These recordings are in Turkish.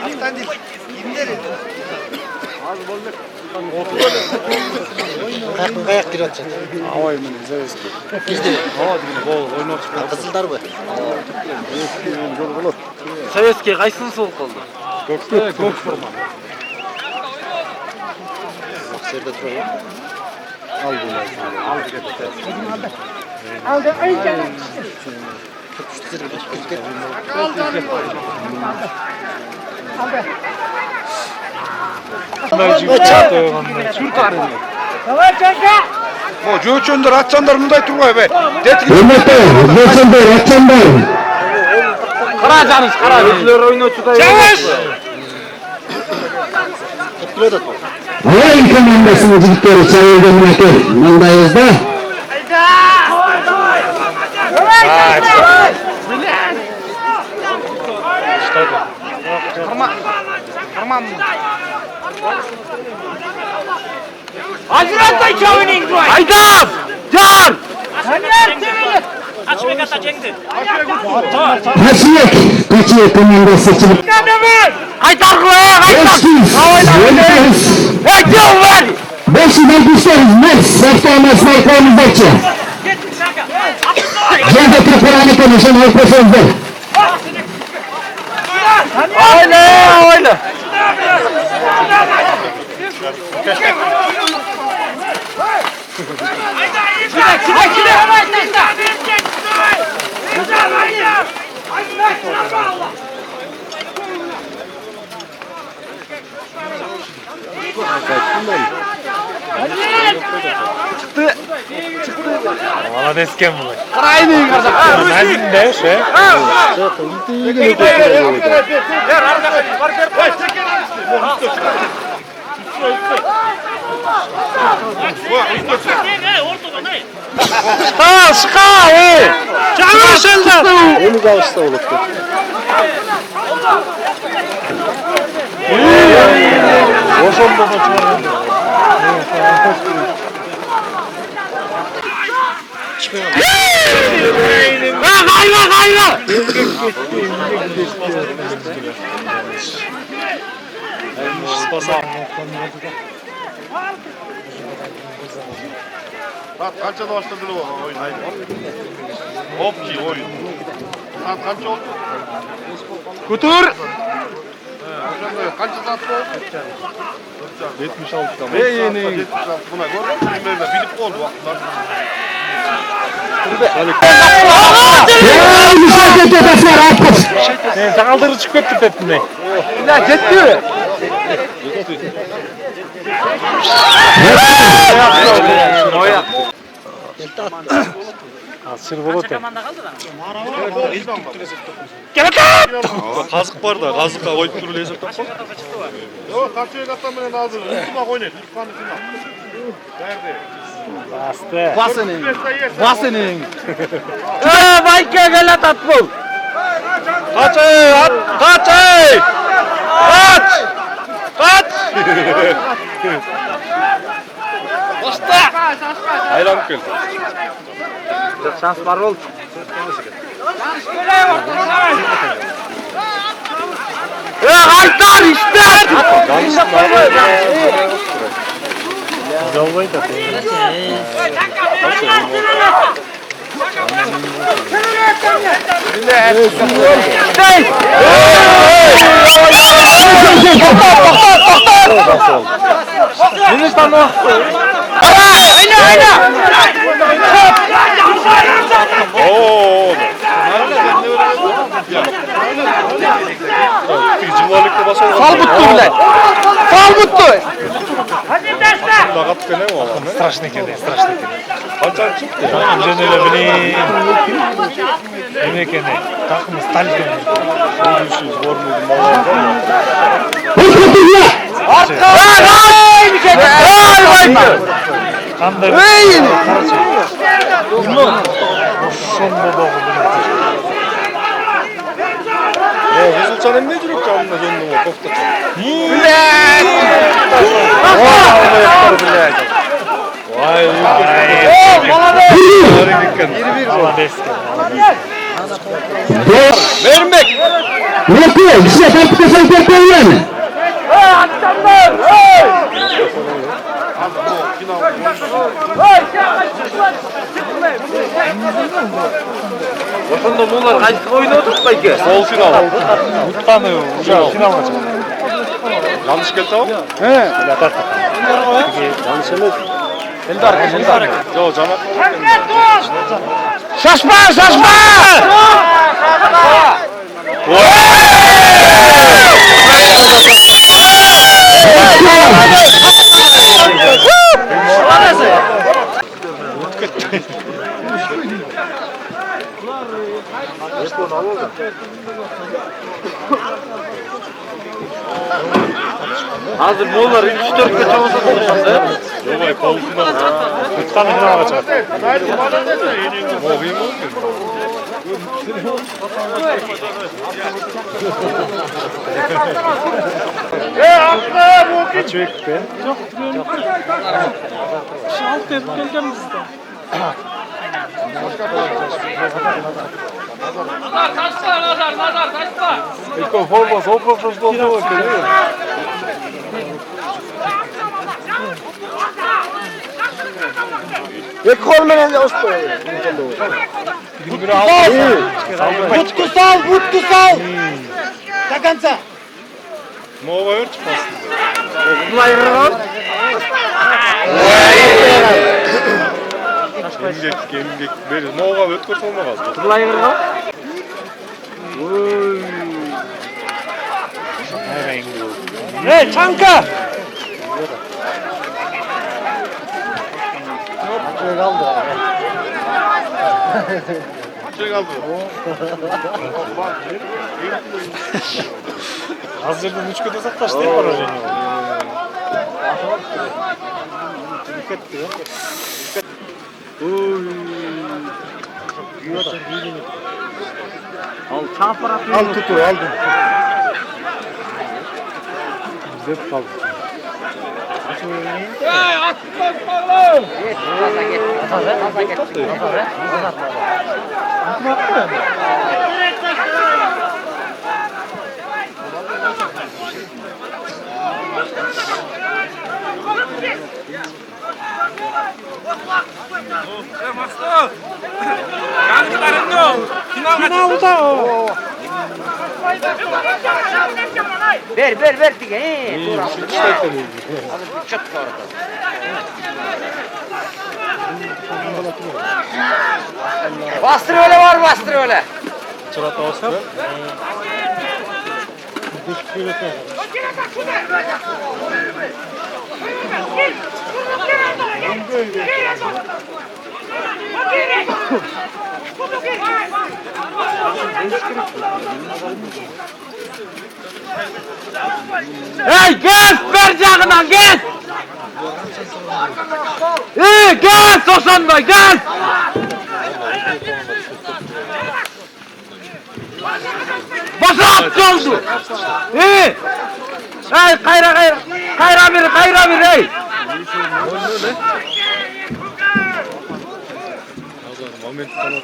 Alttan değil. İndirin. Kayak gir atacak. Havayı mı ne? Zeveski. Bizde. Hava dibine bol oynar çıkıyor. Kızıldar bu. Sovetskiy qaysini sovuq qildi? Gök forma. Bak serde duruyor. Al bunu. Aldı. Ay canım. Tamam kanka. O göçöndür atçanдар bunday turgay be. Hürmetler, Göçenber, Atçanber. Qarajanız, qara. O'zlar o'ynovchida. Chavash! Pilot at. Havayın komandasının yigitleri çağırdı münakir. Mandayızda. Hazratay çavinin duay. Haydam! Jan! Kaçıyek komandası çıkıp. Qaytar qilay, qaytar. Hey, ver! 570'leriz Mers, Serkan Sniper'ımızdaki. Cevdet Kur'an'ı konuşan arkadaşlar. Oyla! Молодец кем bu? Qarayın qardaş. Nazim de şey. Şqa, ey. Çağır şundan. Onu kavuşta olup. Oşon da çıkardı. Hayla! Saat kaçta başladı o oyun? Haydi. Hop ki oyun. Saat kaç oldu? Kutur! Kaçta saat oldu? 76'da. Ey yeni. 76 buna gördün mü? Bilip oldu vakitler. Müsaade edaslar artık. Sen kaldırı çıkıp tüpettin ne? Ya gitti. Kazık var da kazıkla koyup durulacak. Yok kaçıyor katlamaya lazım. Üstüne oynayın. Nerede? Basının. Bayka gel at bu. Kaç ey! Kaç ey! Kaç! Kaç! Basta! Hayran kıl. Şans var ol. Haytar işte. Hindistan o. Ayna. Oo. Civarlıkta basalım. Fal buttu bile. Fal buttu. Lagat kene mi olan? Страшный кене. Kaçan çıktı? Önce öyle bileyim. Yemek kene. Takım stal kene. Uyuşuz, var mıydı mallarda mı? Kandır. Sonunda doğru. Resulçanın ne durup canına döndüm o kokta çal. Vay. Молодец. Vermek. Yok, size tartışmasan korkuyorum. Oşunda bunlar qaysi oynadık belki? Sol final. Mutkanı final maçı. Yanlış geldi ama. Yanlış emez. Yo Caner. Şaşma, şaşma! Hazır Moğollar 3-4 geçe olsa konuşalım. Yo kol final. Mutkanı final maçı. Moving mu? Kaç büyük be? Tylko forma sol profesyonel oldu. Utku sal, Utku sal. Takanca. Mova örç pastı. Gemgek beri. Mova ötkür solma kaldı. Hey, çanka! Şey kaldı. Hazırdan 3 kadar saklaş değil mi aracın? Al çapar atıyor. Al tutu aldım. Zep kaldı. Ver diye. Bastır öyle var, bastır öyle. Çırata olsa. Hey, gel, ver canından gel. Gel, Sosan'da gel. Basa attı oldu. Hey, kayra bir, hey. Moment falan.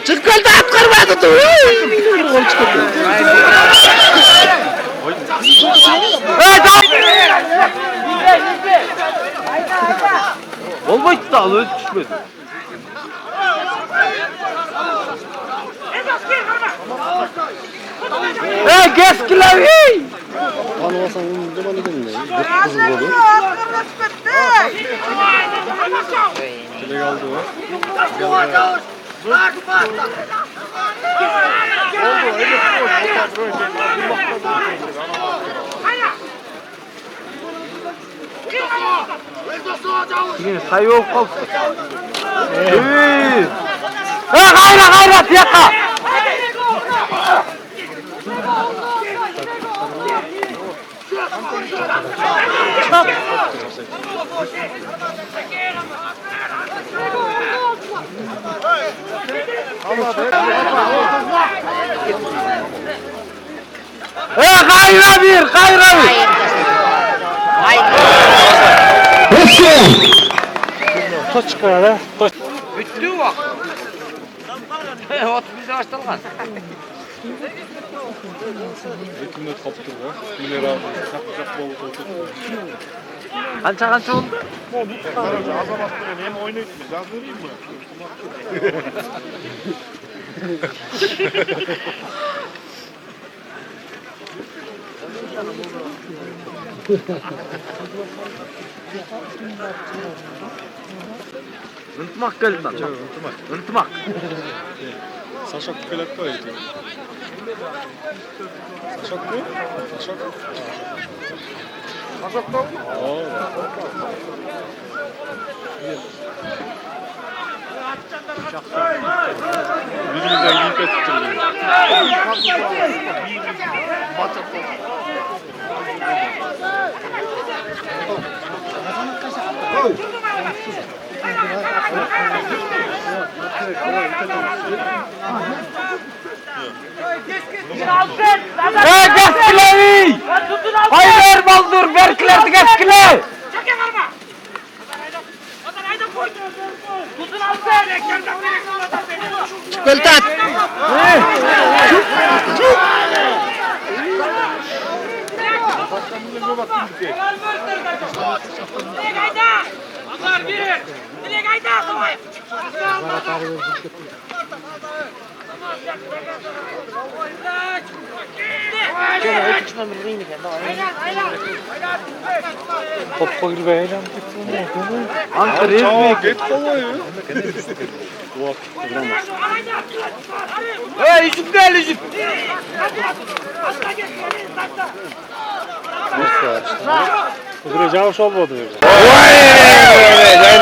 Çıkıldı at kırmadı dur. Gol çıktı. Olmaydı da alı düşmedi. Hey, geskiler, hey. Anlasan onun zamanı gelmiyor. Dört kızıl golü. Kile kaldı o. Yine sayı yok kaldı. Gayra, tiyaka. Kayra bir, kayra bir. Hoşçakalın. Toz çıkar hala. Toz. Bitti bak. Ot bize başladılar. Hükümet kaptı bak. Mineral. Çak bol koltuk. Kança oldu? Hem oynayıp biraz vereyim mi? Unutmak geldi lan. Unutmak. Saşak kukelet var ya. Saşak mı? Saşak. Saşak da mı? Birimizden yiyip ettirdim. Gaskilevi! Hayır baldur, verkiler gaskile! Kıltat. Toppa gibi eğlen. Ankara Çao git kovayı. Hey yüzük değil yüzük. Kuduracağım olmadı. Vay!